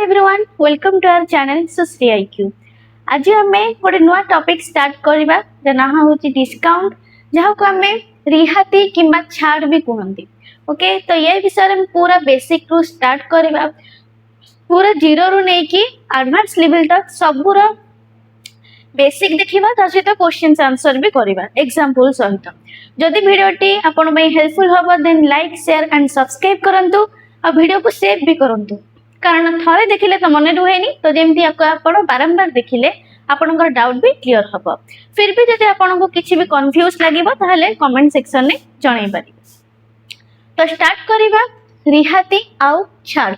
Everyone welcome to our channel Sushri IQ. आज आम गोटे नुआ टॉपिक स्टार्ट करवा ना हूँ डिस्काउंट जहाँ को आम रिहाती किंबा छाड़ भी कहते। ओके तो ये विषय में पूरा बेसिक रू स्टार्ट करवा पूरा जीरो रू नहीं एडवांस लेवल तक सबूर बेसिक देखा ता सहित क्वेश्चन आंसर भी करवा एग्जांपल सहित। जदि भिडियोटी आपण हेल्पफुल हम then like share and subscribe करूँ और वीडियो को सेव भी करूँ कारण थे देखिले तो मन रुहेनी तो जमी आप बारंबार देखिले आपनकर डाउट भी क्लियर हम। फिर भी जब आपको किसी भी कंफ्यूज लगे कमेंट सेक्शन में जन पारे। तो स्टार्ट करवा रिहाती आउ छाड़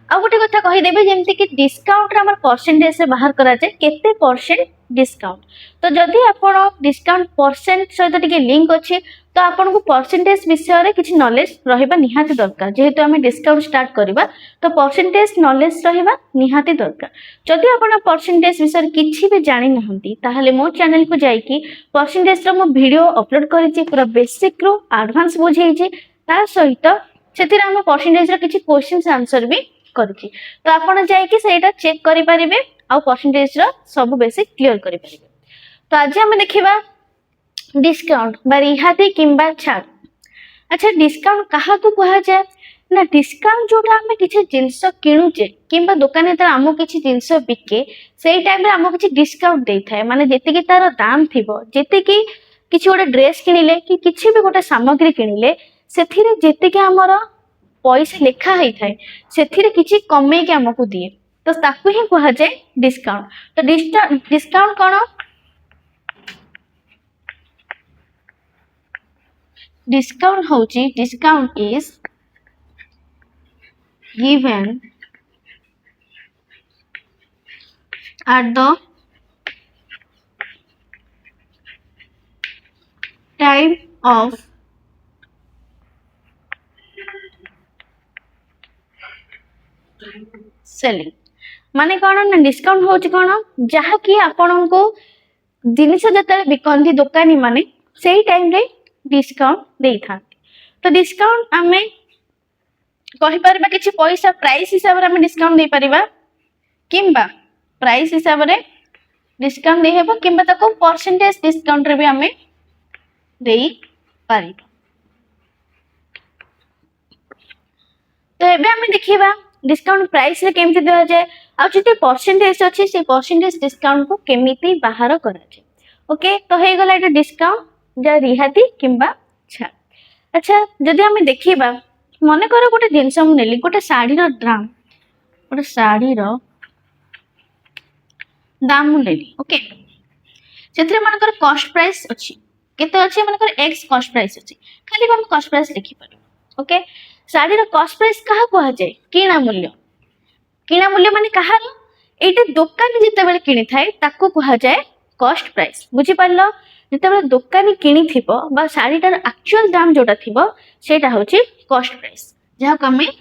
आ गोटे कथा कहीदेवी जमती कि डिस्काउंट आम परसेंटेज से बाहर कराए केते परसेंट डिस्काउंट। तो जदि आप डिस्काउंट परसेंट सहित टिके लिंक अच्छे तो आपको परसेंटेज विषय में किसी नॉलेज रहिबा निहाती दरकार। जेहेतु आम डिस्काउंट स्टार्ट करवा तो परसेंटेज नॉलेज रहिबा निहाती दरकार। जदि आप परसेंटेज विषय किसी भी जानी नहंती ताहले मो चैनल को जाइए परसेंटेज रो मो वीडियो अपलोड करिछि पूरा बेसिक रो एडवांस बुझेइछि ता सहित सेतिर आम परसेंटेज रो किछि क्वेश्चन आंसर भी करिछि। तो आपण जाइए सेटा चेक करि परिबे आ परसेंटेज रो सब बेसिक क्लियर करि परिबे। तो आज हम देखिबा डिस्काउंट बा रिहाती किंबा छाड़। अच्छा डिस्काउंट कहा को कहा जाए ना डिस्काउंट जोटा आम किसी जिनस किणुचे किंबा दुकान आम किसी जिनस बिके से टाइम आम किसी डिस्काउंट दे थाए माने जेतिकी तार दाम थिबो जेतिकी किसी गोटे ड्रेस किनिले कि किसी भी गोटे सामग्री किनिले सेथिरे जेतिकी हमर पैसा लेखा होई थाए सेथिरे किछि कमे के हमकु दिए तो ताकू ही कहा जाए डिस्काउंट। तो डिस्काउंट कौन डिस्काउंट होची discount is given at the time of selling. माने कौन ना डिस्काउंट होची कौन जहा कि आपण को जिनिस जते बिकंती दुकानी माने सेही टाइम रे डिस्काउंट दे था। तो डिस्काउंट आमे कहि परबा किछि पैसा प्राइस हिसाब रे आमे डिस्काउंट दे परिबा किंबा प्राइस हिसाब रे डिस्काउंट दे हेबो किंबा ताको परसेंटेज डिस्काउंट रे भी आमे देई परिबा। तो एबे आमे देखिबा डिस्काउंट प्राइस रे केमति दिया जाए आ जति परसेंटेज अछि से परसेंटेज डिस्काउंट को केमिति बाहर करा जाए। ओके तो हे गला एटा डिस्काउंट जा रिहाती किंबा छाड़। अच्छा जदि आमे देखिबा मन कर गोटे जिनस नेली गोटे शाढ़ी दाम गोटे शाढ़ी दाम नेली ओके से मनकर कॉस्ट प्राइस अच्छी केते अच्छी मनकर एक्स कॉस्ट प्राइस अच्छी खाली हम कॉस्ट प्राइस लिखि पार। ओके शाढ़ी कॉस्ट प्राइस कहा कहा जाए किणा मूल्य माने कहार एटा दुकानी जिते किनी थाए ताको कहा जाए कॉस्ट प्राइस। बुझी पारलो जिते दुकानी किनी थिबो बा शाढ़ीटार एक्चुअल दाम जोटा थिबो सेटा होची कॉस्ट प्राइस जहाँ को हमें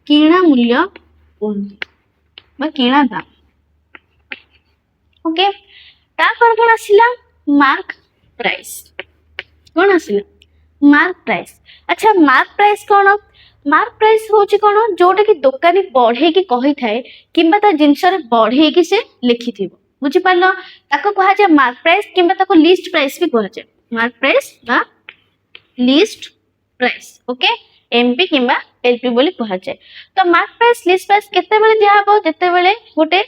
किणा मूल्य कहते किणा दाम। ओके तापर कौन आसिला मार्क प्राइस कौन आसिला मार्क प्राइस। अच्छा मार्क प्राइस कौन मार्क प्राइस होची कौन जोटा कि दुकानी बढ़े की कही थाए किंबा ता जिनस रे बढ़े की से लिखि थिबो। बुझी पारलो ताको कहा जाए मार्क प्राइस किंबा ताको लिस्ट प्राइस भी कहा जाए मार्क प्राइस बा लिस्ट प्राइस। ओके एमपी किंबा एलपी बोली कहा जाए। तो मार्क प्राइस लिस्ट प्राइस केते बेले दिया हबो जेते बेले गोटे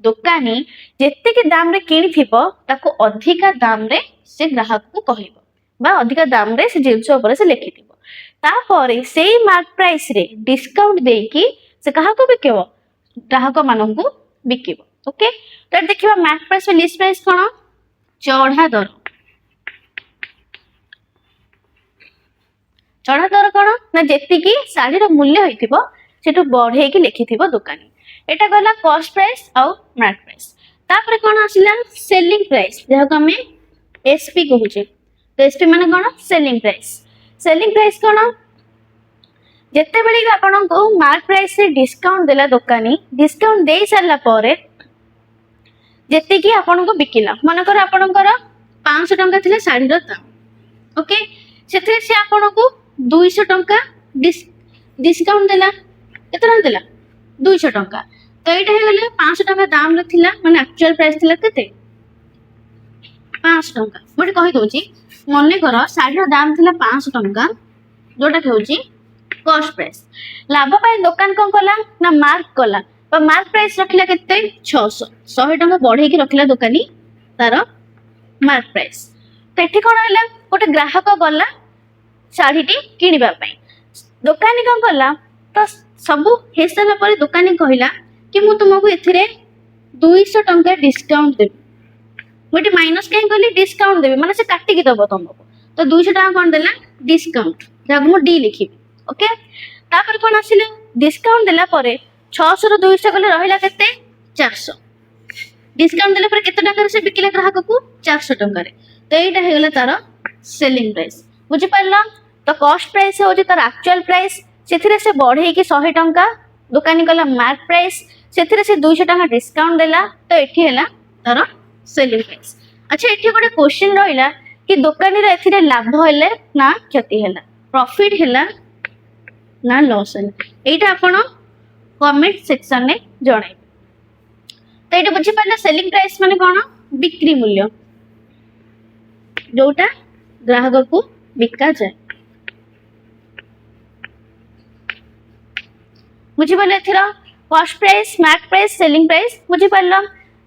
दुकानी जेते के दाम रे किनी थिबो ताको अधिका दाम रे से ग्राहक को कहिबो बा अधिका दाम रे से जिंस ऊपर से लिखि थिबो तापरे सेही मार्क प्राइस रे डिस्काउंट देकी से कहा को बिकेबो ग्राहक मानन को बिकेबो। ओके तो देखिबा मार्क प्राइस और लिस्ट प्राइस कोन चढ़ा दर चढ़ा दर कौन ना जेतिकी शाढ़ी मूल्य होइथिबो सेटु बढ़े की लिखिथिबो दुकानी एटा गला कॉस्ट प्राइस आउ मार्क प्राइस। तापर कौन आसिला सेलिंग प्राइस जहाँ को हमें एसपी कहूचे। तो एसपी माने कौन सेलिंग प्राइस कौन जेते बेले आपन को मार्क प्राइस से डिस्काउंट देला दुकानी डिस्काउंट दे सारला परे जेतिकी आपन को बिकिला मनकर आपनकर 500 टंका थिला शाढ़ी दाम ओके सेथिरे से आपन को 200 टंका डिस्काउंट देला केतना देला 200 टंका तो एटा हे गेले 500 टंका दाम रे थिला माने एक्चुअल प्राइस थिला केते 500 टंका मोटे कहि दोची मने कर साड़ी रो दाम थिला 500 टंका जोटा कहउची कॉस्ट प्राइस लाभ पाए दुकान कोन कला ना मार्क कला तो मार्क प्राइस रखिला केते 600 100 टंका बढ़े की रखिला दुकानी तार मार्क प्राइस तो एठी कोन हला गोटे ग्राहक गला साड़ीटी किनिबा पई दुकानी कोन कला तो सबु हेसला पर दुकानी कहिला कि मु तुमको एथिरे 200 टंका डिस्काउंट देबी मोटे माइनस काहे कहली डिस्काउंट देबी माने से काटी की दबो तुमको तो 200 टंका कोन देला डिस्काउंट जब मु डी लिखी ओके तापर कोन आसिले डिस्काउंट देला परे 600 रो 200 गले रहिला केते 400 डिस्काउंट देला पर केते टंका रे से बिकिला ग्राहक को 400 टंका रे तो एटा हे गेला तार सेलिंग प्राइस बुझि पारला तो कॉस्ट प्राइस हो जे तार एक्चुअल प्राइस सेथिरे से बढ़े कि 100 टंका दुकानी कला मार्क प्राइस सेथिरे से 200 टंका डिस्काउंट देला तो एठी हैला तार सेलिंग प्राइस अच्छा एठी गोटे क्वेश्चन रहिला कि दुकानी रे एथिरे लाभ हैले ना क्षति हैला प्रॉफिट हैला ना लॉस हैला एटा आपण कमेंट सेक्शन में जणाई तो एटा बुझि पारला सेलिंग प्राइस माने कोन बिक्री मूल्य जोटा ग्राहक को बिका जाए बुझी पाले एथिरा cost price mark price selling price बुझी पारला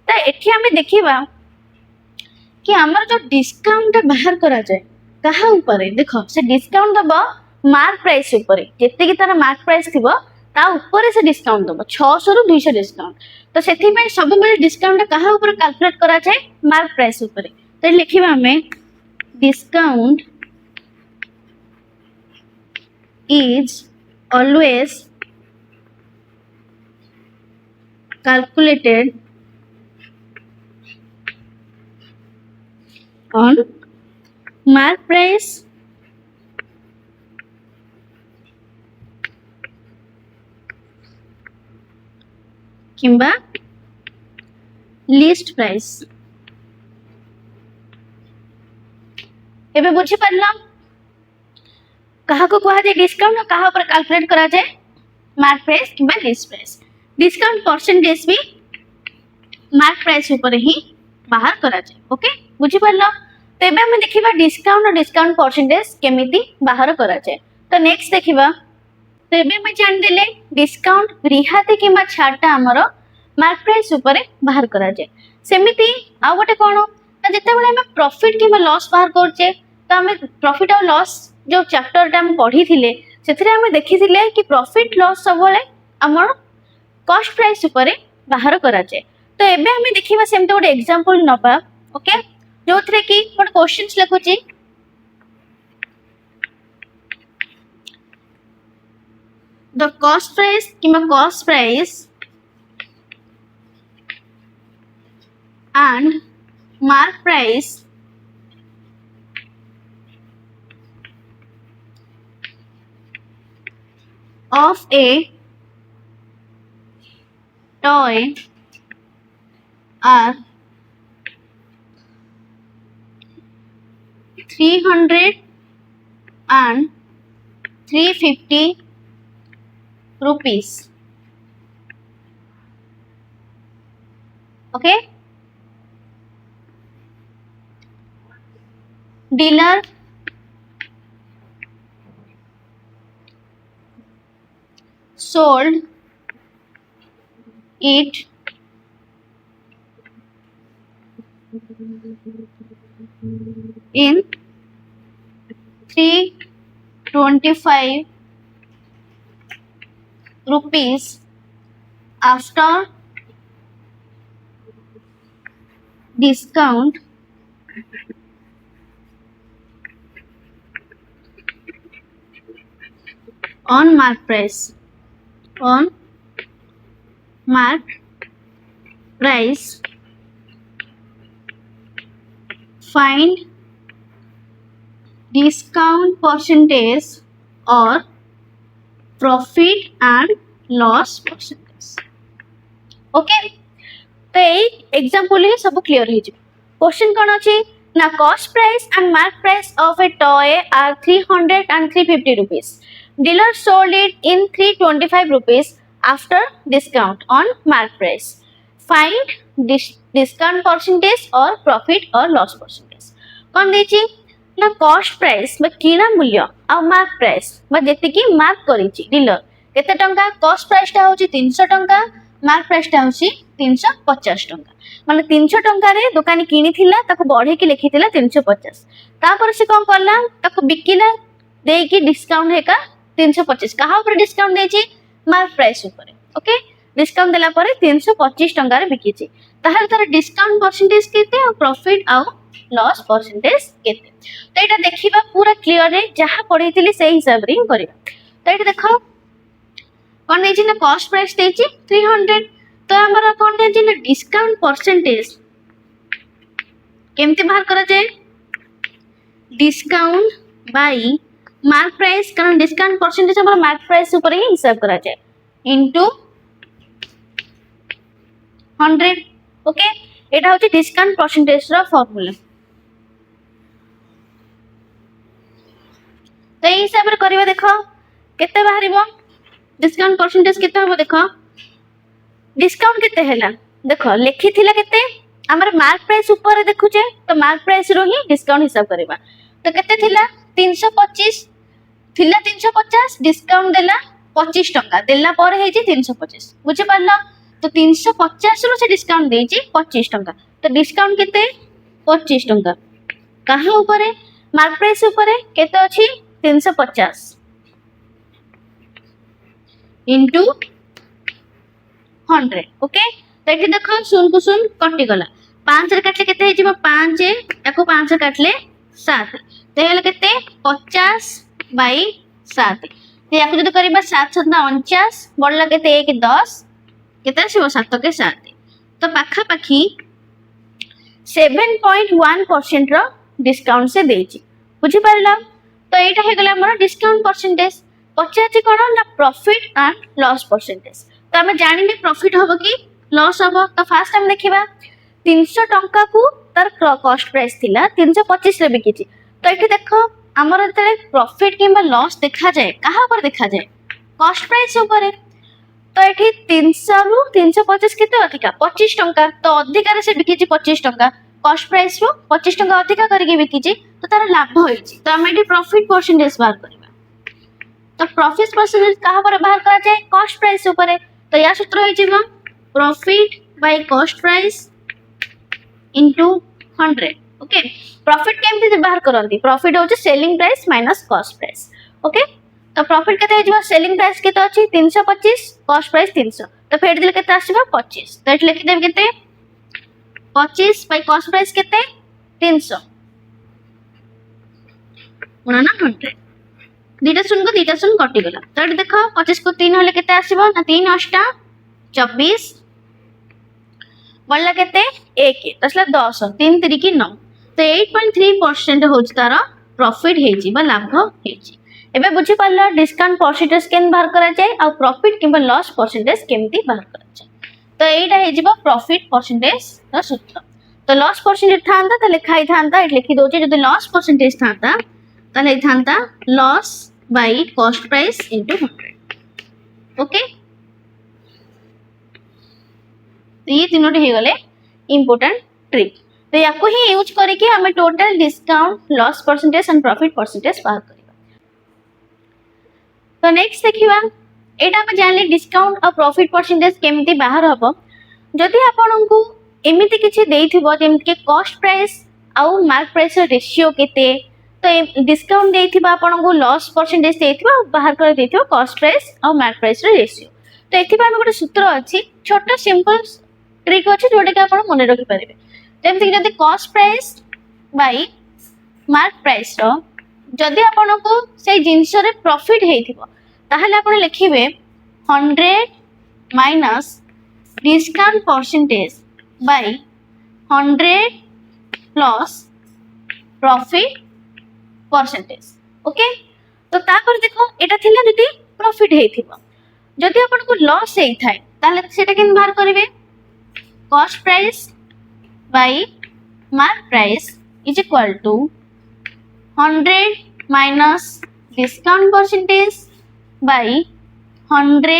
तो एठी हमें देखिबा कि हमर जो डिस्काउंट बाहर करा जाए कहा ऊपर देखो से डिस्काउंट दबो मार्क प्राइस ऊपर जत्ते की तार मार्क प्राइस थिबो ता ऊपर से डिस्काउंट दबो 600 रु 200 डिस्काउंट तो सेथि में सब बेले डिस्काउंट कहा ऊपर कैलकुलेट करा जाए मार्क प्राइस ऊपर तो लिखिबा हमें discount is always calculated on mark price किंबा लिस्ट प्राइस एबे बुझी पारला कहा को कहा जाए डिस्काउंट और कहा पर कैलकुलेट करा जाए मार्क प्राइस किंबा लिस्ट प्राइस डिस्काउंट परसेंटेज भी मार्क प्राइस ऊपर ही बाहर करा जाए ओके बुझी पारला तो एबे हम देखिबा डिस्काउंट और डिस्काउंट परसेंटेज केमिति बाहर करा जाए तो नेक्स्ट देखिबा तो एबे हम जान देले डिस्काउंट रिहाती किंबा छाटा हमर मार्क प्राइस ऊपर बाहर करा जाए सेमिति आ गोटे कोन तो जते बेले हम प्रॉफिट किंबा लॉस बाहर करछे तो हम प्रॉफिट और लॉस जो चैप्टर टा हम पढ़ी थिले सेथिरे हम देखि थिले कि प्रॉफिट लॉस सब बेले हमर कॉस्ट प्राइस ऊपर बाहर करा जाए तो एबे हम देखिबा सेमते गोटे एग्जांपल नबा ओके जो थरे कि गोटे क्वेश्चंस लिखुची the cost price किंबा cost price and mark price of a toy are 300 and 350 rupees okay dealer sold it in 325 rupees after discount on mark price find discount percentage or profit and loss percentage okay तो ये example ही सब clear हो जी question कोन अछि ना cost price and mark price of a toy are 300 and 350 rupees dealer sold it in 325 rupees after discount on mark price. Find discount percentage or profit or loss percentage. कौन देची ना cost price बा किना मूल्य आ mark price बा जेतिकी mark करिची dealer केते टंका cost price टा होची 300 टंका मार्क प्राइस टा होची 350 टंका माने 300 टंका रे दुकानी किनी थिला ताको बढ़े की लिखिथिला 350 तापर से कोन करला ताको बिकिला देकी डिस्काउंट हेका 325 कहा ऊपर डिस्काउंट देची मार्क प्राइस ऊपर ओके डिस्काउंट देला परे 325 टंका रे बिकिची ताहर तार डिस्काउंट परसेंटेज केते और प्रॉफिट आ लॉस परसेंटेज केते तो एटा देखिबा पूरा क्लियर रे जहा पढैतिली से हिसाब रे करिबा तो एटा देखो कोन देची ना कॉस्ट प्राइस देची 300 तो हमरा कोन देची ना डिस्काउंट परसेंटेज केमते बाहर करा जाए डिस्काउंट बाय मार्क प्राइस कारण डिस्काउंट परसेंटेज हमरा मार्क प्राइस ऊपर ही हिसाब करा जाए इनटू 100 ओके एटा होची डिस्काउंट परसेंटेज रा फार्मूला तो ये हिसाब रे करिबा देखो केते बाहरिबो डिस्काउंट परसेंटेज केते होबो देखो डिस्काउंट केते हैला देखो लेखि थिला केते हमर मार्क प्राइस ऊपर देखुचे तो मार्क प्राइस रो ही डिस्काउंट हिसाब करिबा तो केते थिला 325 थिला 350 डिस्काउंट देला 25 टंका देला पर हे जी 325 बुझे पारला तो 350 रो से डिस्काउंट देजी 25 टंका तो डिस्काउंट केते 25 टंका कहा ऊपर मार्क प्राइस ऊपर केते अछि 350 into 100 ओके तो ये देखो सुन को सुन कटि गला 5 रे काटले केते हे जिवो 5 याको 5 रे काटले 7 तो हेले केते 50 बाय 7 तो याको जदी करबा 7 7 ना 49 बडला केते 1 10 केते आसीबो 7 के 7 तो पाखा पाखी 7.1% रो डिस्काउंट से देची बुझी पारला तो एटा हे गला हमर डिस्काउंट परसेंटेज पचाची कोन ना प्रॉफिट एंड लॉस परसेंटेज तो हम जानिले प्रॉफिट होबो कि लॉस होबो तो फास्ट हम देखिबा 300 टंका को तार कॉस्ट प्राइस थिला 325 रे बिकिची तो एठी देखो हमर तले प्रॉफिट किबा लॉस देखा जाए कहा पर देखा जाए कॉस्ट प्राइस ऊपर तो एठी 300 रु 325 केते अधिका 25 टंका तो अधिका रे से बिकिची 25 टंका कॉस्ट प्राइस रो 25 टंका अधिका करके बिकिची तो तार लाभ होईची तो हम एठी प्रॉफिट परसेंटेज बाहर करबा तो प्रॉफिट परसेंटेज कहा पर बाहर करा जाए कॉस्ट प्राइस ऊपर तो या सूत्र होई जिवो profit by cost price into 100 okay profit केमते बाहर करंती प्रॉफिट होची selling price minus cost price okay तो प्रॉफिट केते हो जिवो सेलिंग प्राइस केते अछि 325 कॉस्ट प्राइस 300 तो फेड दिले केते आसीबो 25 तो एट लिखि देब केते 25 बाय कॉस्ट प्राइस केते 300 उना ना 100 दीटा सुन कटि गला तो एट देखो 25 को 3 होले केते आसीबो ना 3 8 24 बल्ला केते 1 तसला 10 3 3 की 9 तो 8.3% होच तारा प्रॉफिट हेची बा लाभ हेची एबे बुझी पारला डिस्काउंट परसेंटेज केन बाहर करा जाय आ प्रॉफिट किबा लॉस परसेंटेज केमती बाहर करा जाय तो एटा हे जिवो प्रॉफिट परसेंटेज रा सूत्र तो लॉस परसेंटेज थांता त लिखाई थांता एट लिखि दोचे जदि लॉस परसेंटेज थांता त ले थांता loss by cost price into 100 okay तो ये तीनों हे गले इंपोर्टेंट ट्रिक तो याको ही यूज करके हमें total discount loss percentage and profit percentage बाहर करबा तो नेक्स्ट देखिबा एटा हम जानले डिस्काउंट और प्रॉफिट परसेंटेज केमती बाहर हबो जदि आपनकू एमिति किछि देइथिबो जेमति के कॉस्ट प्राइस आउ मार्क प्राइस रेशियो केते तो डिस्काउंट देइथिबा आपनकू लॉस परसेंटेज देइथिबा बाहर कर देइथिबो कॉस्ट प्राइस और मार्क प्राइस रेशियो तो एथिबा हम गोटे सूत्र अछि छोटा सिंपल ट्रिक अछि जोडे के आपण मने रखि परिबे जेमति कि जदि cost price by mark price रो जदि आपनकू से जिंस रे प्रॉफिट हेइथिबो ताहले आपण लिखिबे 100 minus discount percentage by 100 plus profit percentage okay तो तापर देखो एटा थिला जदि प्रॉफिट हेइथिबो जदि आपनकू लॉस हेइ थाय ताहले सेटा केन बाहर करिवे cost price by mark price is equal to 100 minus discount percentage by 100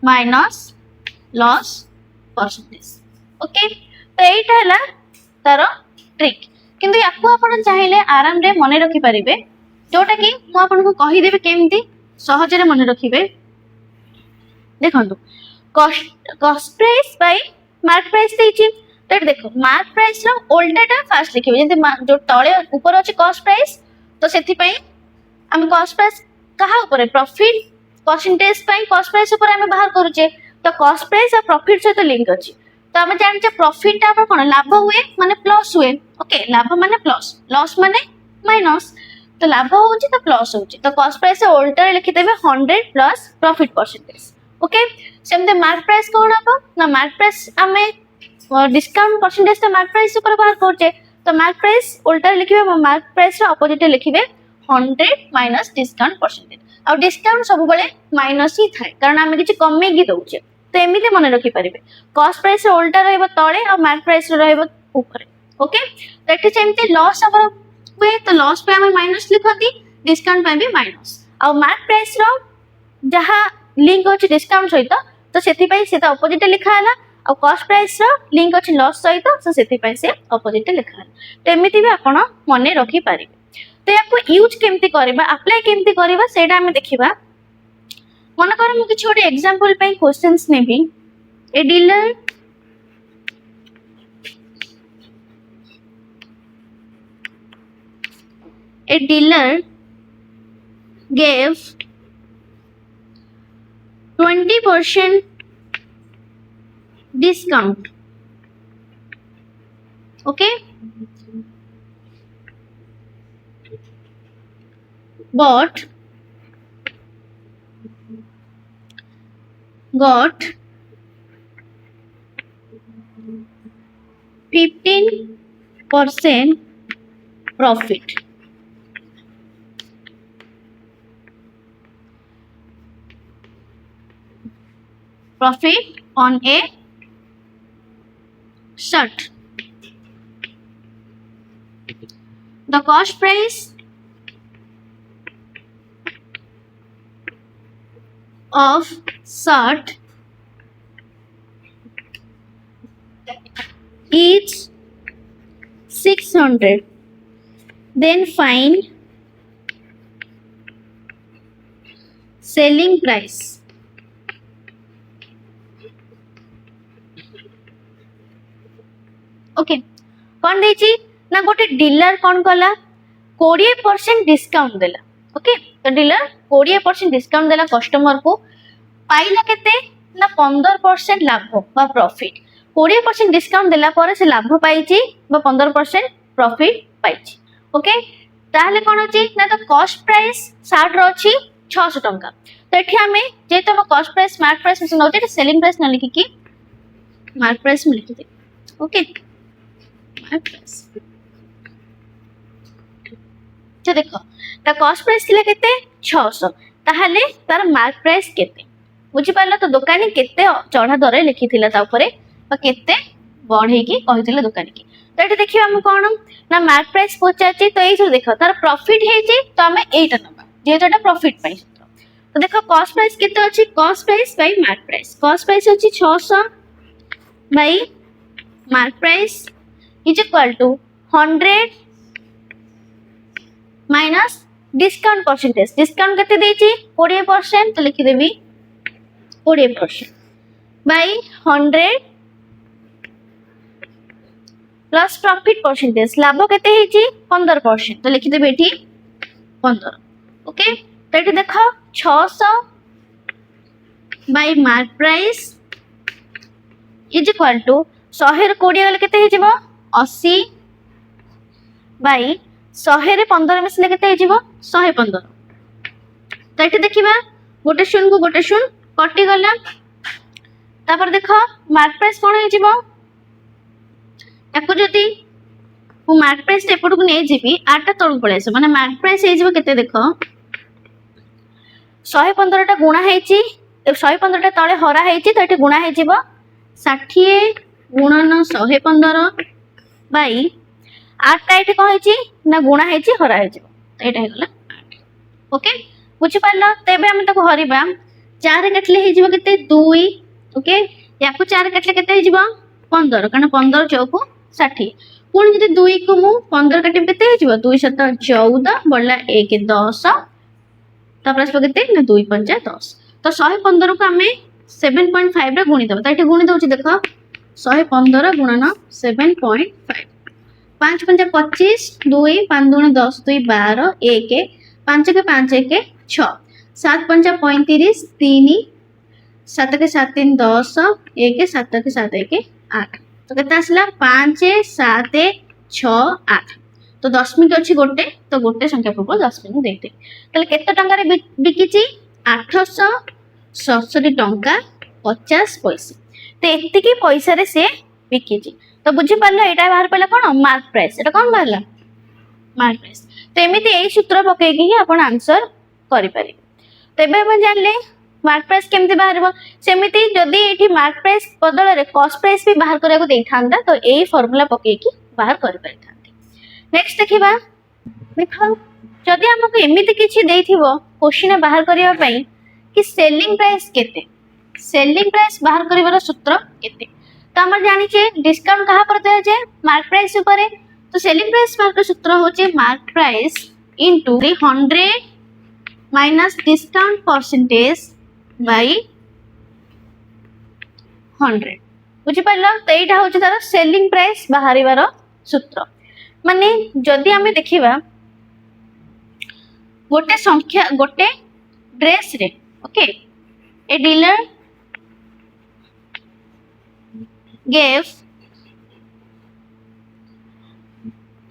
minus loss percentage. Okay तो एटा हला तार ट्रिक किंतु याकू आपण चाहिले आराम रे मने रखि परिबे जोटा कि मु आपण को कहि देबे केमती सहज रे मने रखिबे। देखंतु cost price by mark price देछि तो देखो मार्क प्राइस रो उल्टाटा फास्ट लिखिबे जंती जो तळे ऊपर अछि कॉस्ट प्राइस तो सेथि पई हम कॉस्ट प्राइस कहा ऊपर प्रॉफिट परसेंटेज पाई कॉस्ट प्राइस ऊपर हम बाहर करूचे तो कॉस्ट प्राइस और प्रॉफिट सहित लिंक अछि तो हम जानचे प्रॉफिट टा कोन लाभ हुए माने प्लस हुए। ओके लाभ माने प्लस लॉस माने माइनस तो लाभ होउची तो प्लस होउची तो कॉस्ट प्राइस उल्टा लिखि देबे 100 प्लस प्रॉफिट परसेंटेज। ओके सेमते मार्क प्राइस कोन हबो ना मार्क प्राइस हमें डिस्काउंट परसेंटेज तो मार्क प्राइस ऊपर बाहर करछे तो मार्क प्राइस उल्टा लिखिबे मार्क प्राइस रो अपोजिट लिखिबे 100 माइनस डिस्काउंट परसेंटेज आ डिस्काउंट सब बेले माइनस ही थाए कारण आमे किछि कमे गी दउछे तो एमिते मन रखि परिबे कॉस्ट प्राइस उल्टा रहइबो तळे और मार्क प्राइस रहइबो ऊपर। ओके तो एठी सेमते लॉस हमर हुए तो लॉस पे हमें माइनस लिखती डिस्काउंट पे भी माइनस और मार्क प्राइस रो जहा लिंक अछि डिस्काउंट सहित तो सेति पई सेता अपोजिट लिखा हला और कॉस्ट प्राइस रो लिंक अछि लॉस सहित तो सेति पई से अपोजिट लिखा हला तो एमिति भी आपण मने रखि परिबे। तो याको यूज केमती करबा अप्लाई केमती करबा सेटा हमें देखिबा मन कर मु किछ छोटे एग्जांपल पे questions navy a dealer gave 20% discount। okay but got 15% profit। Profit on a shirt। The cost price of shirt is 600 then find selling price। Okay कौन देची ना गोटे डीलर कौन कला 20% डिस्काउंट देला। ओके तो डीलर 20% डिस्काउंट देला customer को पाइला केते ना 15% लाभ बा प्रॉफिट 20% डिस्काउंट देला पर से लाभ पाइची बा 15% प्रॉफिट पाइची। ओके ताहले कोन अछि ना तो कॉस्ट प्राइस 60 रो अछि 600 टंका तो एठी हमें जे तो कॉस्ट प्राइस मार्क प्राइस में नोटे सेलिंग प्राइस न लिखि कि मार्क प्राइस में लिखि दे। ओके तो देखो ता कॉस्ट प्राइस थिला केते 600 ताहले तार मार्क प्राइस केते बुझी पारला तो दुकानी केते चढ़ा दरे लिखि थिला ता ऊपरे बा केते बढ़े की कहिथिले दुकानी की तो एठी देखियो हम कोन ना मार्क प्राइस पचाची तो एई जो देखो तार प्रॉफिट हेची तो हमें एटा नबा जेतो एटा प्रॉफिट पाइ तो देखो कॉस्ट प्राइस केते अछि cost price by mark price cost price अछि 600 bye mark price is equal to 100 minus discount percentage discount केते देछि 20% तो लिखि देबी 20% by 100 plus profit percentage लाभ केते हेछि 15% तो लिखि देबी एठी 15। ओके तो एठी देखो 600 by mark price is equal to 100 रे 20 गले केते हेजिबो 80 बाई 100 रे 15 मिसले केते हेजिबो 115। तो एठी देखिबा गोटे शून्य को गोटे शून्य कटि गला तापर देखो मार्क प्राइस कोन हेजिबो याको जदी मु मार्क प्राइस एपट को नै जेबी आटा तळु पळेस माने मार्क प्राइस हेजिबो केते देखो 115 टा गुणा हेछि 115 टा तळे हरा हेछि तो एठी गुणा हेजिबो 60 गुणन 115 बाई 8 टा एठी कह हेछि ना गुणा हेछि हरा हेछि एटा हे गला। ओके बुझि पारला तेबे हम ताको हरिबा चार काटले हे जिवो केते 2 ओके याको 4 काटले केते हे जिवो 15 कारण 15 चौको 60 पुणी जदि 2 को मु 15 काटिब केते हे जिवो 2 7 14 बढ़ला 1 10 तापर आसबो केते ना 2 5 10 तो 115 को आमे 7.5 रे गुणी दबो त एठी गुणी दउची देखो 115 गुणन 7.5 5 5 25 2 5 2 10 2 12 1 5 के 5 1 6 7 5 35 3 7 के 7 3 10 1 7 के 7 1 8 तो केते आसला 5 7 6 8 तो दशमिक अच्छी गोटे तो गोटे संख्या पूर्व दशमिक देते ताले केते टंका रे बिकिची 867 टंका 50 पैसा तो एतिकी पैसा रे से बिकिची तो बुझी पारला एटा बाहर पला कोन मार्क प्राइस एटा कोन बाहरला मार्क प्राइस तो एमिति एई सूत्र पकै कि आपण आंसर करि पारि तेबे हम जानले मार्क प्राइस केमति बाहरबो सेमिति जदी एठी मार्क प्राइस बदल रे कॉस्ट प्राइस भी बाहर करया को देथांदा तो एई फार्मूला पकै कि बाहर करि पारिथांती नेक्स्ट देखिबा देखो जदी हमको एमिति किछि देथिबो क्वेश्चन बाहर करिया पई कि सेलिंग प्राइस केते सेलिंग प्राइस बाहर करिवार सूत्र केते तो हम जानि छे डिस्काउंट कहा पर दे जे मार्क प्राइस ऊपर तो सेलिंग प्राइस बाहर का सूत्र होचे mark price into 100 minus discount percentage by 100 बुझी पारला तो एटा होचे तार सेलिंग प्राइस बाहरिवार सूत्र माने जदी हमें देखिबा गोटे संख्या गोटे ड्रेस रे okay a dealer gave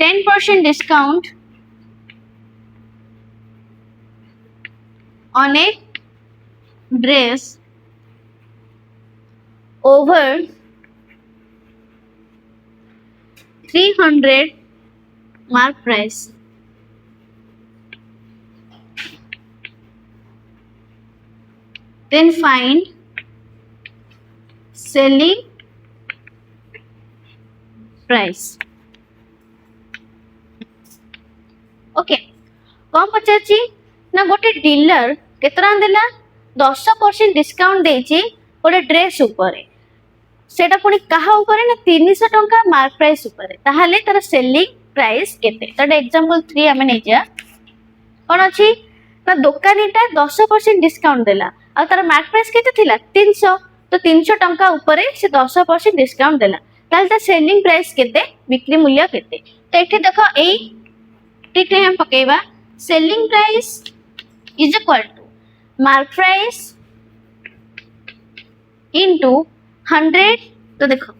10% discount on a dress over 300 mark price. Then find selling price. Okay कौन पचारची ना गोटे डीलर केतना देला 10% डिस्काउंट देची गोटे ड्रेस ऊपर सेटा पुनी कहा ऊपर ना 300 टंका मार्क प्राइस ऊपर ताहाले तार सेलिंग प्राइस केते तार एग्जांपल 3 हमें नै जा कोन अछि ना दुकानीटा 10% डिस्काउंट देला आ तार मार्क प्राइस केते थिला 300 तो 300 टंका ऊपर से 10% डिस्काउंट देला ताल ता सेलिंग प्राइस केते बिक्री मूल्य केते तो एठी देखो एई ठीक है हम पकेबा selling price is equal to mark price into 100 तो देखो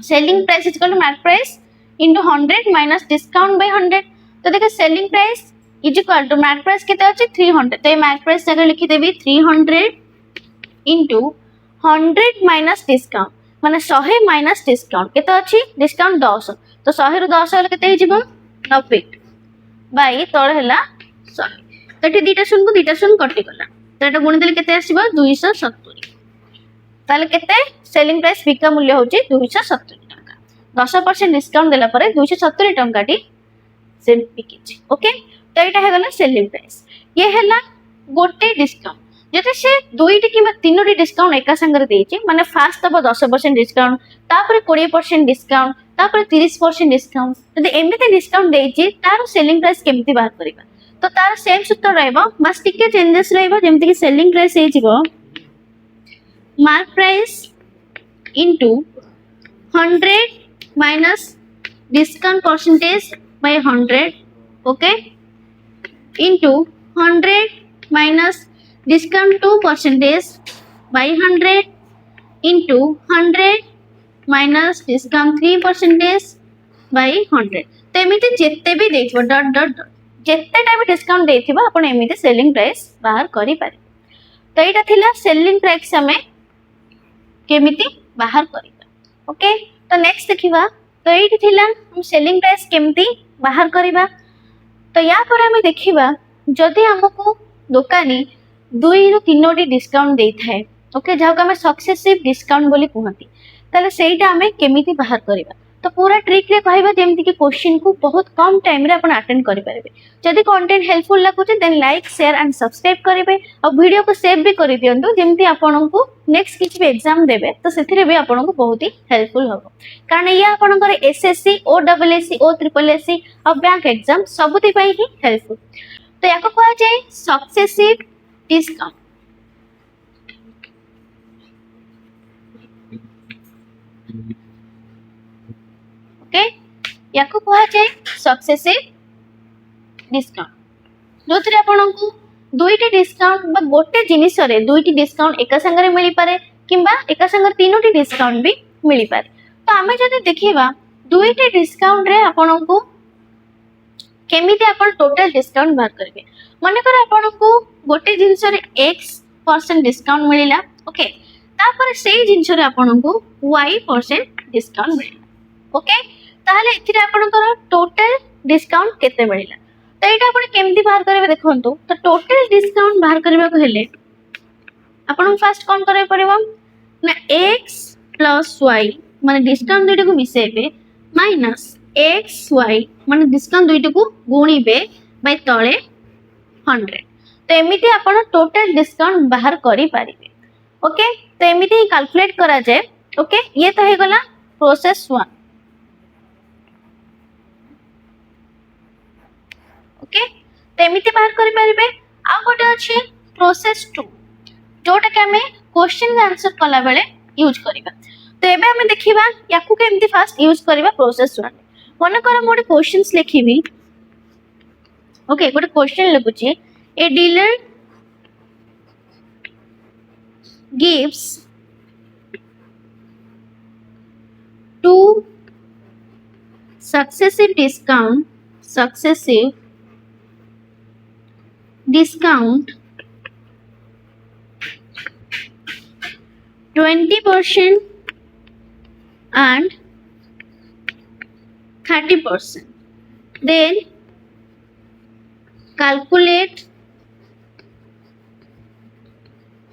selling price is equal to mark price into 100 minus discount by 100 तो देखो selling price is equal to mark price केते अछि 300 तो ए मार्क प्राइस जगह लिखि देबी 300 इनटू 100 माइनस डिस्काउंट माने 100 माइनस डिस्काउंट केते अछि डिस्काउंट 10 तो 100 रु 10 होले केते हिजिबो 90 बाई तोड़ हैला 100 तो एठी दीटा शून्य कटि गला तो एटा गुणी देले केते आसीबो 270 ताले केते सेलिंग प्राइस बिका मूल्य होची 270 टंका 10% डिस्काउंट देला परे 270 टंका टी से बिकिछि ओके तो एटा हे गला सेलिंग प्राइस ये हैला गोटे डिस्काउंट जते से दुईटी कि तीनोटी डिस्काउंट एका संगे देछि माने फास्ट तब 10% डिस्काउंट तापर 20% डिस्काउंट तापर 30% डिस्काउंट जदि एमिते डिस्काउंट देछि तार सेलिंग प्राइस केमिति बाहर करबा तो तार सेम सूत्र रहबो बस टिके चेंजेस रहबो जेमति कि सेलिंग प्राइस हे जिवो mark price into 100 minus discount percentage by 100 okay into 100 minus discount 2% by 100 into 100 minus discount 3% by 100 तो एमिति जेते भी देथिबो डॉट डॉट जेते टाइम डिस्काउंट देथिबो आपण एमिति सेलिंग प्राइस बाहर करि पारे तो एटा थिला सेलिंग प्राइस हमें केमिति बाहर करिबा ओके तो नेक्स्ट देखिबा तो एठी थिला हम सेलिंग प्राइस केमिति बाहर करिबा तो या पर हमें देखिबा जदि हमको दुकानी 2 रु 3 डिस्काउंट दे थाए ओके जहाँ को सक्सेसिव डिस्काउंट बोली कहती ताले सेटा हमें केमिति बाहर करिबा तो पूरा ट्रिक रे कहबा जेमति कि क्वेश्चन को बहुत कम टाइम रे अपन अटेंड करि परिबे। जदि कंटेंट हेल्पफुल लागुचे then like share and subscribe करिवे और वीडियो को सेव भी करि दियंतु जेमति आपन को नेक्स्ट किछि भी एग्जाम देबे तो सेथिरे भी आपन को बहुत ही हेल्पफुल हो, कारण ये आपन को एसएससी ओडब्ल्यूएससी ओ ट्रिपल एससी और बैंक एग्जाम सबुति पई ही हेल्पफुल। तो याको कहा जाए सक्सेसिव डिस्काउंट। ओके, याको कहा जाए सक्सेसिव डिस्काउंट, जो थरे आपन को दुईटी डिस्काउंट बा गोटे जिनिस रे दुईटी डिस्काउंट एका संगे मिली पारे किंबा एका संगे तीनोटी डिस्काउंट भी मिली पारे। तो आमे जदि देखिबा दुईटी डिस्काउंट रे आपन को केमिति अपन टोटल डिस्काउंट बाहर करबे। माने कर आपन को गोटे जिनिस रे x% डिस्काउंट मिलिला, ओके, तापर सेही जिनिस रे आपन को y% डिस्काउंट मिलिला। ओके, ताहले एथिरे आपन को टोटल डिस्काउंट केते मिलिला तो एटा आपण केमति बाहर करबे देखंतु। तो टोटल डिस्काउंट बाहर करबा को हेले आपण फर्स्ट कोन करे पड़िबो ना x + y माने डिस्काउंट दुइटा को मिसेबे माइनस एक्स वाई माने डिस्काउंट दुईटा को गुणिबे बाय तळे 100। तो एमिति आपण टोटल डिस्काउंट बाहर करि पारिबे। ओके, तो एमिति ही कैलकुलेट करा जाय। ओके, ये तो हे गला प्रोसेस 1। ओके, तो एमिति बाहर करि पारिबे। आ गोटे अछि प्रोसेस 2 जोटा के हमें क्वेश्चन आंसर कला बेले यूज करिबा। तो एबे हमें देखिबा याकू केमति फास्ट यूज करिबा प्रोसेस 1। मन कर मोटे क्वेश्चंस लिखिबी। ओके, गोटे क्वेश्चन लिखुची a dealer gives two successive discount 20% and 30%. Then calculate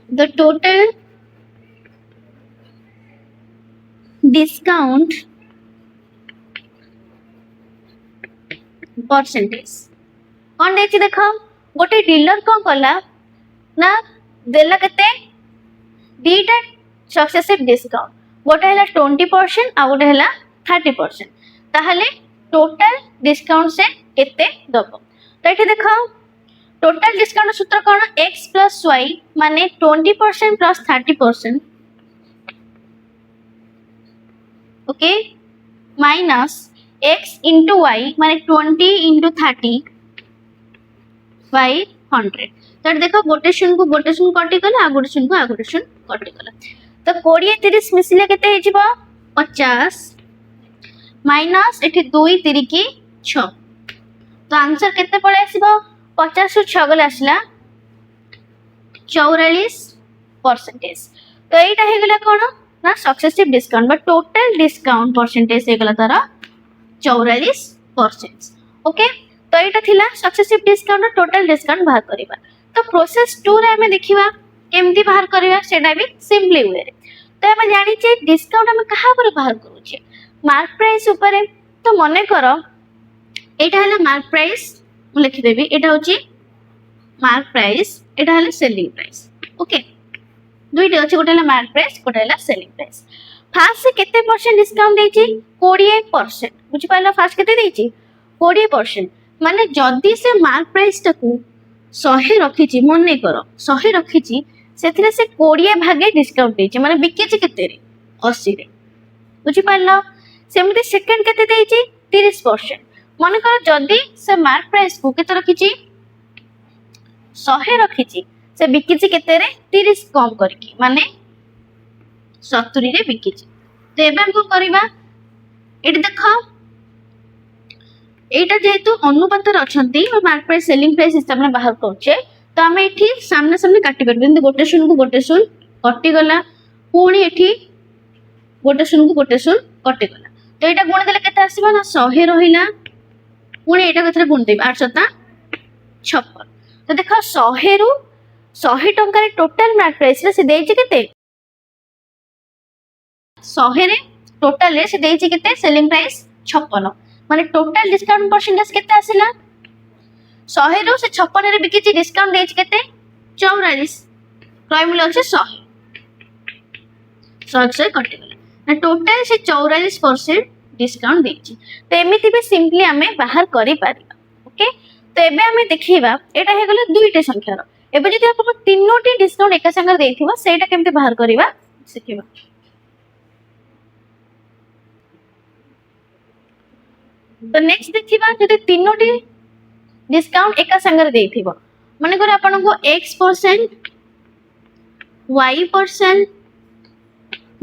the total discount percentage। कौन देखी देखो गोटे डीलर कौन कला ना देला केते दीटा सक्सेसिव डिस्काउंट, गोटे हला 20% आ गोटे हला 30%। ताहले टोटल डिस्काउंट से केते दबो। तो एठी देखो टोटल डिस्काउंट सूत्र कोन x + y माने 20% + 30%, ओके, माइनस x * y माने 20 * 30 बाय 100। तो देखो गोटे शून्य को गोटे शून्य कटि गला आ गोटे शून्य को आ गोटे शून्य कटि गला। तो 20 30 मिसिले केते हे जिवो 50 माइनस एठी 2 3 की 6। तो आंसर केते पळे आसीबो 50 रु 6 गले आसला 44%। तो एटा हे गला कोन ना successive discount but total discount percentage हे गला तारा 44%। ओके, तो एटा थिला सक्सेसिव डिस्काउंट टोटल डिस्काउंट बाहर करबा। तो प्रोसेस 2 रे हमें देखिबा केमती बाहर करबा सेटा भी सिंपली वे रे। तो हम जानि जे डिस्काउंट हम कहा पर बाहर करू छे मार्क प्राइस ऊपर। तो मने करो एटा हला मार्क प्राइस लिखि देबी, एटा होची मार्क प्राइस, एटा हला सेलिंग प्राइस। ओके, दुईटे अछि, गोटे हला मार्क प्राइस गोटे हला सेलिंग प्राइस। फास्ट से केते परसेंट डिस्काउंट देछि 20%। बुझि पाइला फास्ट केते देछि 20%। माने जदी से मार्क प्राइस टाकू 100 रखिछि, मने करो 100 रखिछि सेथिरे से 20 भागे डिस्काउंट देछि माने बिकेछि केते रे 80 रे। बुझि पाइला सेमति सेकंड केते देछि 30%। मने करो जदी से मार्क प्राइस को केते रखिछि 100 रखिछि से बिकिछि केते रे 30 कम करके माने 70 रे बिकिछि। तो एबे हम करबा एटी देखो एटा जेहेतु अनुपात रे अछंती और मार्क प्राइस सेलिंग प्राइस हिसाब में बाहर करछे तो हमें एठी सामने सामने काटी परबे। जंती गोटे शून्य को गोटे शून्य कटि गला, पुणी एठी गोटे शून्य को गोटे शून्य कटि गला। तो एटा गुण देले केते आसीबा ना 100 रहिला, पुणी एटा केते गुण देबा 8 7 56। तो देखो 100 रु 100 टंका रे टोटल मार्क प्राइस रे से देछि केते 100 रे टोटल रे से देइछि केते सेलिंग प्राइस 56 माने टोटल डिस्काउंट परसेंटेज केते आसिला 100 रो से 56 रे बिकिछि डिस्काउंट देइछि केते 44 क्रय मूल्य अछि 100 100 कटि गेला ना टोटल से 44% डिस्काउंट देइछि तो एमिति भी सिंपली हमें बाहर करि पारिबा ओके तो एबे हमें देखिबा एटा हे गेले दुईटे संख्या रो एबे जदि आपन तीनोटी डिस्काउंट एका संगे देइथिबा सेटा केमते बाहर करिबा सिखिबा तो नेक्स्ट देखिबा जदि तीनोटी डिस्काउंट एका संगे देइथिबा माने कर आपन को x% y%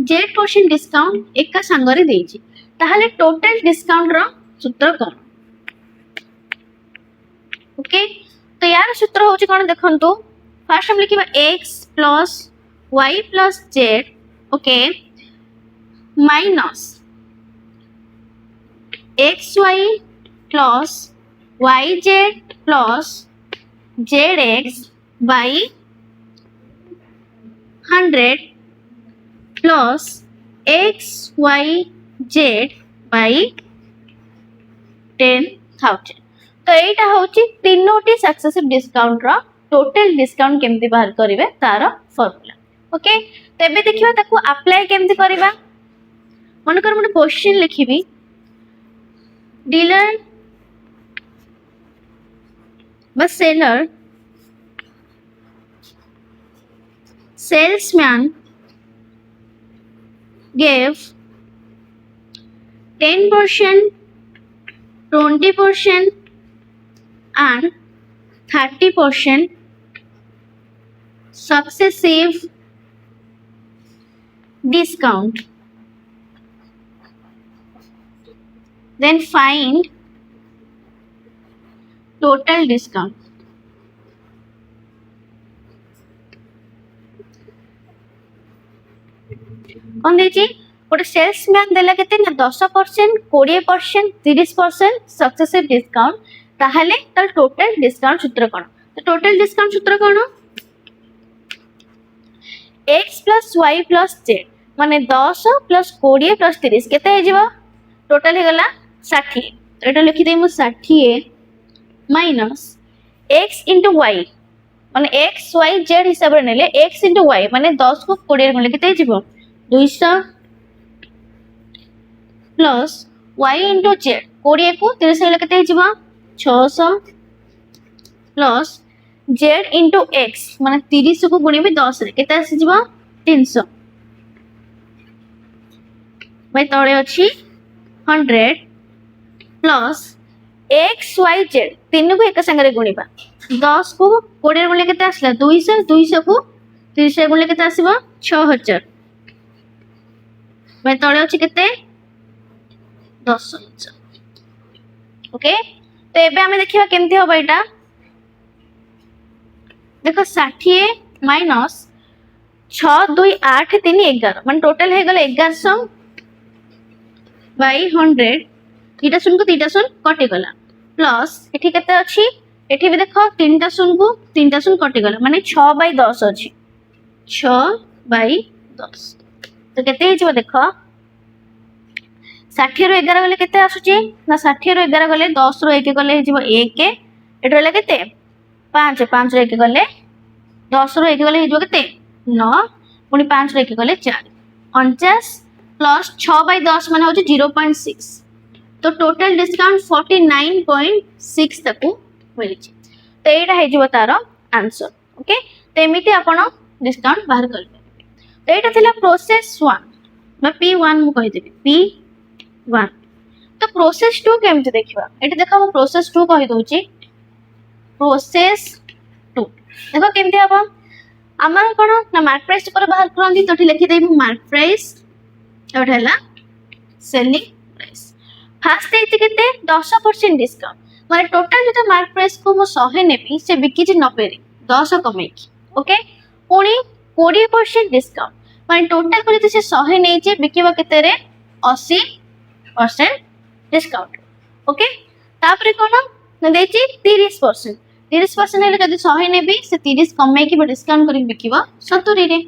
z% डिस्काउंट एका संगे देइछि ताहले टोटल डिस्काउंट रो सूत्र कोन ओके तो यार सूत्र होची कोन देखंतु फर्स्ट हम लिखिबा x plus y plus z okay minus xy plus yz plus zx by 100 plus xyz by 10,000 तो एटा होची तीनोटी सक्सेसिव डिस्काउंट रो टोटल डिस्काउंट केमती बाहर करिवे तार फार्मूला ओके तेबे देखिबा ताकू अप्लाई केमती करिबा मन कर मने क्वेश्चन लिखिबी डीलर बस seller salesman gave 10%, 20% and 30% successive discount. Then find total discount. कौन देछि गोटे सेल्समैन देला केते ना 10% 20% 30% सक्सेसिव डिस्काउंट ताहले तर टोटल डिस्काउंट सूत्र कोन तो टोटल डिस्काउंट सूत्र कोन x plus y plus z माने 10 plus 20 plus 30 केते हे जिवो टोटल हे गला 60 तो एटा लिखि दे मु 60 माइनस x into y माने x y z हिसाब रे नेले x into y माने 10 को 20 रे केते जिवो 200 प्लस y into z 20 को 30 रे केते जिवो 600 प्लस z into x माने 30 को गुणिबे 10 रे केते आसी जिवो 300 भाई तळे अछि 100 प्लस x y z तीन को एक संगे रे गुणिबा 10 को 20 रे गुणिले केते आसला 200 200 को 30 रे गुणिले केते आसीबो 6000 भाई तळे अछि केते 10,000 ओके तो एबे हमें देखिबा केमती होबा एटा देखो 60 माइनस 6 2 8 3 11 माने टोटल हे गेले 1100 बाय 100 तीटा सुन को तीटा सुन कटि गला प्लस एठी केते अछि एठी भी देखो तीनटा सुन कटि गला माने 6 बाय 10 अछि 6 बाय 10 तो केते हे जो देखो 60 रो 11 गले केते आसुची ना 60 रो 11 गले 10 रो 1 गले हे जिवो 1 एटा गले केते 5 5 रो 1 गले 10 रो 1 गले हे जिवो केते 9 पुनी 5 रो 1 गले 4 49 प्लस 6 बाय 10 माने होची 0.6 तो टोटल डिस्काउंट 49.6 तक मिली तो एटा हे जिवो तारो आंसर ओके तो एमिति आपण डिस्काउंट बाहर करबे तो एटा थिला प्रोसेस 1 मैं P1 मु कहि देबी P1 तो प्रोसेस 2 केमते देखिबा एटा देखा मु प्रोसेस 2 कहि दोची प्रोसेस 2 देखो केमते हबो हमर कोन ना मार्क प्राइस पर बाहर करंदी तो लिखि देबी मार्क प्राइस एटा हला सेलिंग प्राइस फास्ट देती केते 10% डिस्काउंट माने टोटल जो मार्क प्राइस को मो 100 नेबी से बिकी जे 90 रे 10 कमे की ओके पुनी 20% डिस्काउंट माने टोटल को जे 100 नै जे बिकीबा केते रे 80% डिस्काउंट ओके तापरे कोन न देची 30% हेले जदी 100 नेबी से 30 कमे की डिस्काउंट करी बिकीबा 70 रे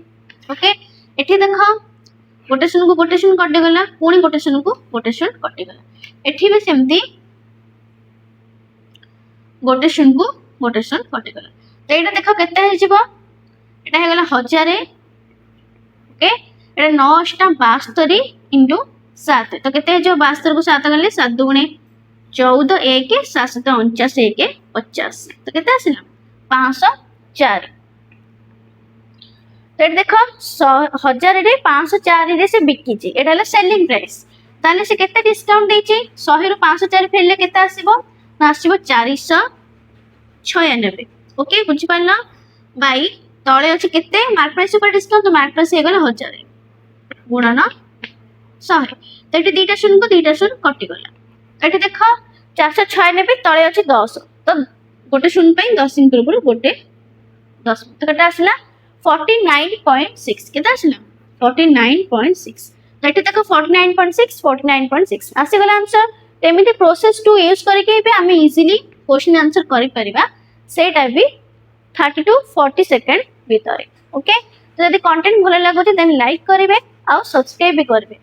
ओके एठी देखो गोटे शून्य को गोटे शून्य कटिगला पुणी गोटे शून्य को गोटे शून्य कटिगला एठी भी सेमती गोटे शून्य को गोटे शून्य कटिगला तो एटा देखो केते हे जिवो एटा हे गला 1000 ओके एटा 972 इनटू 7 तो केते जो 72 को 7 गले 7 दुगुणे 14 1 749 1 50 तो केते आसिला 504 तो देखो 1000 रे 504 रे से बिकी ची एटा हला सेलिंग प्राइस ताले से केते डिस्काउंट दे ची 100 रो 504 फेरले केते आसीबो ना आसीबो 496 ओके बुझी पारला बाई तळे अछि केते मार्क प्राइस ऊपर डिस्काउंट तो मार्क प्राइस हे गला 1000 गुणन 100 तो एटी दीटा शून्य को दीटा शून्य कटि गला एटी देखो 496 तळे अछि 10 तो गोटे शून्य पे 10 इन पूर्व गोटे 10 तो केटा आसला 49.6 केता आसला 49.6 तो एटी देखो 49.6 आसी गला आंसर एमिति प्रोसेस टू यूज करके भी हमें इजीली क्वेश्चन आंसर करि परिबा सेटा भी 30 to 40 सेकंड भीतर ओके तो यदि कंटेंट भलो लागो देन लाइक करिवे आ सब्सक्राइब भी करिवे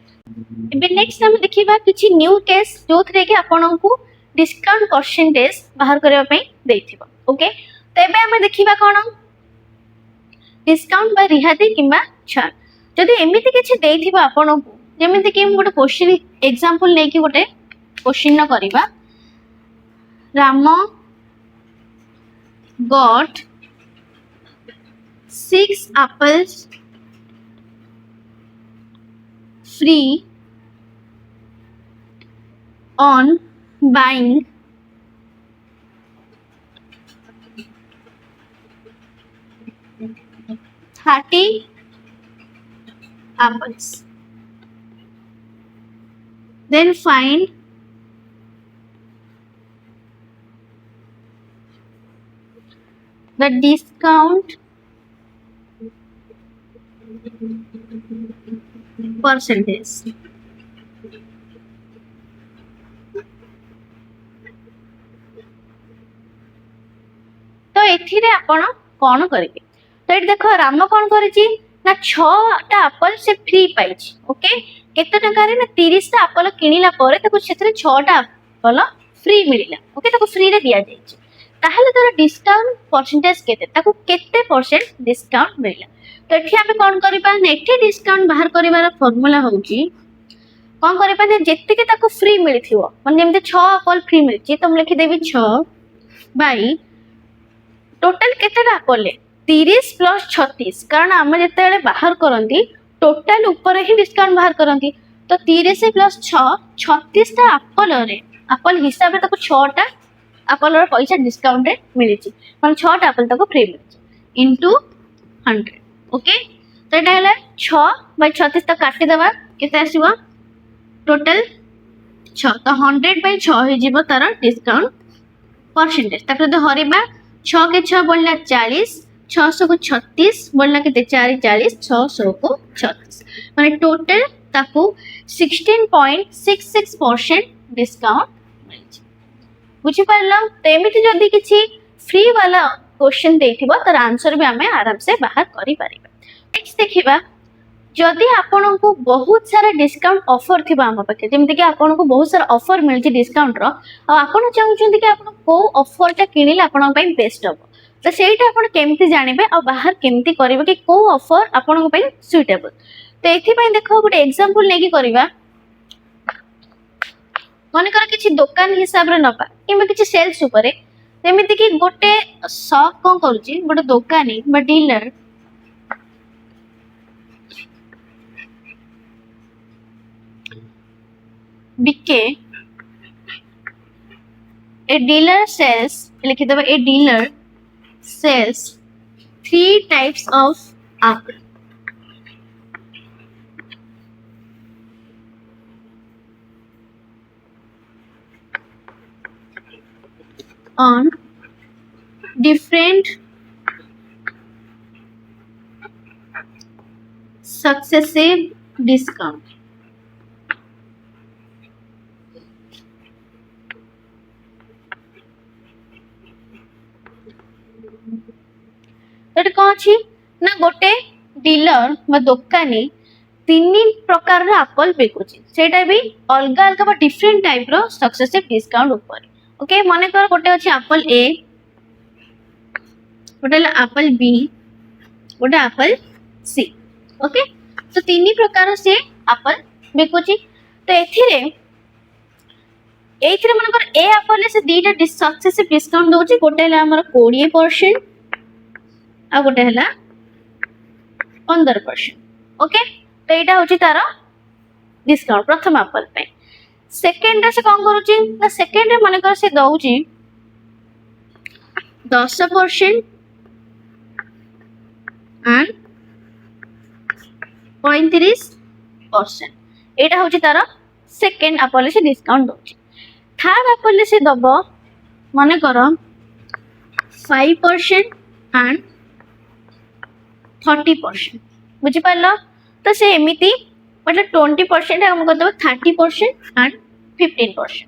एबे नेक्स्ट हम देखिबा किछि न्यू टेस्ट जो थरे के आपन को डिस्काउंट परसेंटेज बाहर करबा पई देथिबो ओके तो एबे हम देखिबा कोन डिस्काउंट बा रिहाती किबा छाड़ जदि एमिति किछि देथिबा आपन को जेमिति कि हम गोटे क्वेश्चन एग्जांपल ले कि गोटे क्वेश्चन न करिबा Ram got 6 apples free on buying 30 apples. Then find the discount percentage. तो एथिरे आपण कोन करिवे तो एठी देखो राम कोन करिछि ना 6 टा एप्पल से फ्री पाइछि ओके केते टका रे ना 30 टा एप्पल किनिला परे ताको सेथरे 6 टा एप्पल फ्री मिलिला ओके ताको फ्री रे दिया जाइछि ताहले तोर डिस्काउंट परसेंटेज केते ताको केते परसेंट डिस्काउंट मिलिला तो एठी हम कोन करिबा ना एठी डिस्काउंट बाहर करिवार फार्मूला होउची कोन करिबा ना जेते के ताको फ्री मिलिथिवो मन जेमते 6 एप्पल फ्री मिलिछि तो हम लिखि देबी 6 बाई टोटल केतेटा एप्पल 30 प्लस 36 कारण आम जिते बाहर करती टोटाल ऊपर ही डिस्काउंट बाहर करती तो 30 प्लस 6 36 टा एप्पल हिसाब से 6टा एप्पल पैसा डिस्काउंट मिली मैं 6टा एप्पल फ्री मिली इंटू 100 ओके तो यहाँ 6/36 तक काटिदेवा केते आसीबो टोटल 6 तो 100/6 हो तार डिस्काउंट परसेंटेज ताको जो हरिबा 6 के 6 बोलना 40 600 को 36 बोलना के 40 600 को 36 माने टोटल ताको 16.66% डिस्काउंट मिलछि बुझि पारला तो एमिति जदी किछि फ्री वाला क्वेश्चन देथिबो तर आंसर भी हमें आराम से बाहर करि परिबा नेक्स्ट देखिबा जदि आपन को बहुत सारा डिस्काउंट ऑफर थिबा हम पाखे जेमति कि आपन को बहुत सारा ऑफर मिलछि डिस्काउंट रो आ आपन चाहउछन्ति कि आपन को ऑफर ता किनिले आपन पई बेस्ट हो तो सेटा आपन केमति जानिबे आ बाहर केमति करिवे कि को ऑफर आपन को पई सुटेबल तो एथि पई देखो गोटे एग्जांपल लेकी करिबा माने कर किछि दुकान हिसाब रे नबा किबा किछि सेल्स ऊपरे जेमिति कि गोटे शॉप कोन करूछि गोटे दुकानी बा डीलर बिके a dealer sells लिखि देबा a dealer sells 3 types of apple on different successive discount तो कौन छी ना गोटे डीलर बा दुकानी तीन प्रकार एप्पल बिकुची सेटा भी अलग अलग डिफरेंट टाइप रो सक्सेसिव डिस्काउंट ऊपर ओके मन कर गोटे अछि एप्पल ए गोटे एप्पल बी गोटे एप्पल सी ओके तो तीन प्रकार से एप्पल बिकुची तो एथिरे मनकर ए एप्पल से दीटा सक्सेसिव डिस्काउंट दोची गोटे हला हमर 20% आ गोटे हला 15% ओके तो एटा होची तार डिस्काउंट प्रथम एप्पल पे सेकंड रे से कोन करूची ना सेकंड रे मनकर से दउची 10% and 35% एटा होची तार सेकंड एप्पल से डिस्काउंट दोची थर्ड एप्पल से दब मन कर 5% and 30% बुझी पारल तो से एमिति मतलब 20% हमको दब 30% and 15%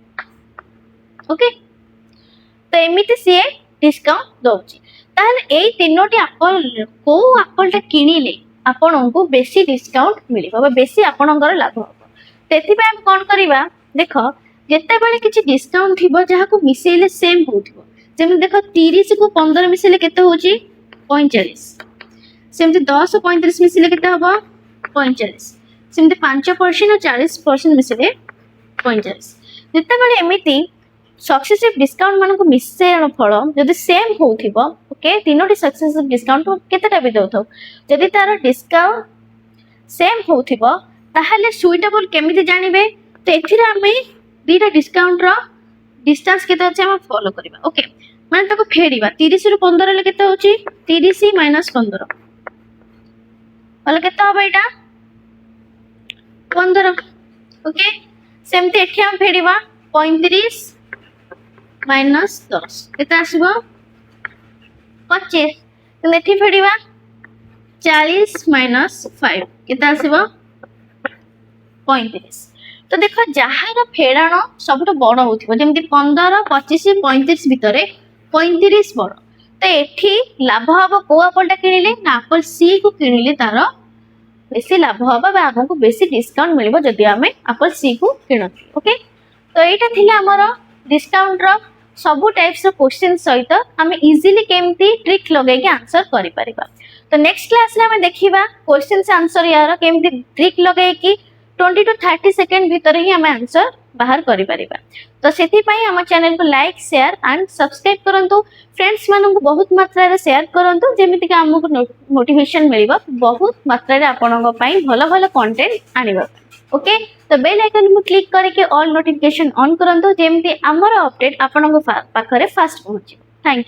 ओके तो एमिति से डिस्काउंट दोची ताहले एई तीनोटी एप्पल को एप्पल टा किनिले आपनको बेसी डिस्काउंट मिलिबो बेसी आपनकर लाभ हो तेथि पे हम कोन करबा देखो जेते बेले किछि डिस्काउंट थिबो जहा को मिसेले सेम होथिबो जेम देखो 30 को 15 मिसेले केते होची 45 सेमते 10 और 35 मिसेले केते हबो 45 सेमते 5% और 40% मिसेले 45 जेते बेले एमिति सक्सेसिव डिस्काउंट मानको मिसेण फल जदि सेम होथिबो ओके तीनोटी सक्सेसिव डिस्काउंट केतेटा भी दउथौ जदि तार डिस्काउंट सेम होथिबो ताहले सुइटेबल केमिति जानिबे तो एथिरे हमें दीटा डिस्काउंट रो डिस्टेंस केते अछि हम फॉलो करबा ओके माने ताको फेडिबा 30 रु 15 ले केते होची 30 - 15 वाला केते होबा एटा 15 ओके सेमते एठी हम फेडिबा 35 - 10 केते आसीबो 25 तो एठी फेडिबा 40 - 5 केते आसीबो 35 तो देखो जहार फेड़ाण सब बड़ हो जमी 15 25 35 भितर 35 बड़ तो ये लाभ हम कौ एप्पलटा किणिले ना एप्पल सी को किणिले तार बेसी लाभ हम आमको बेसी डिस्काउंट मिल जदि आम एप्पल सी को किण ओके तो यहाँ थी आमर डिस्काउंट रो सब टाइप्स क्वेश्चन सहित आम इजिली केमती ट्रिक लगे आंसर कर तो नेक्स्ट क्लास रे आम देखा क्वेश्चन आंसर यार केमती ट्रिक लगे 20 to 30 सेकेंड भितर ही आम आंसर बाहर करि परिबा तो सेति पई हम चैनल को लाइक शेयर एंड सब्सक्राइब करंतु फ्रेंड्स मानन को बहुत मात्रा रे शेयर करंतु जेमिति कि हमको मोटिवेशन मिलिबा बहुत मात्रा रे आपनक पई भलो भलो कंटेंट आनिबा ओके तो बेल आइकन को क्लिक करके ऑल नोटिफिकेशन ऑन करंतु जेमिति हमर अपडेट आपनक पाखरे फास्ट पहुंचे थैंक यू।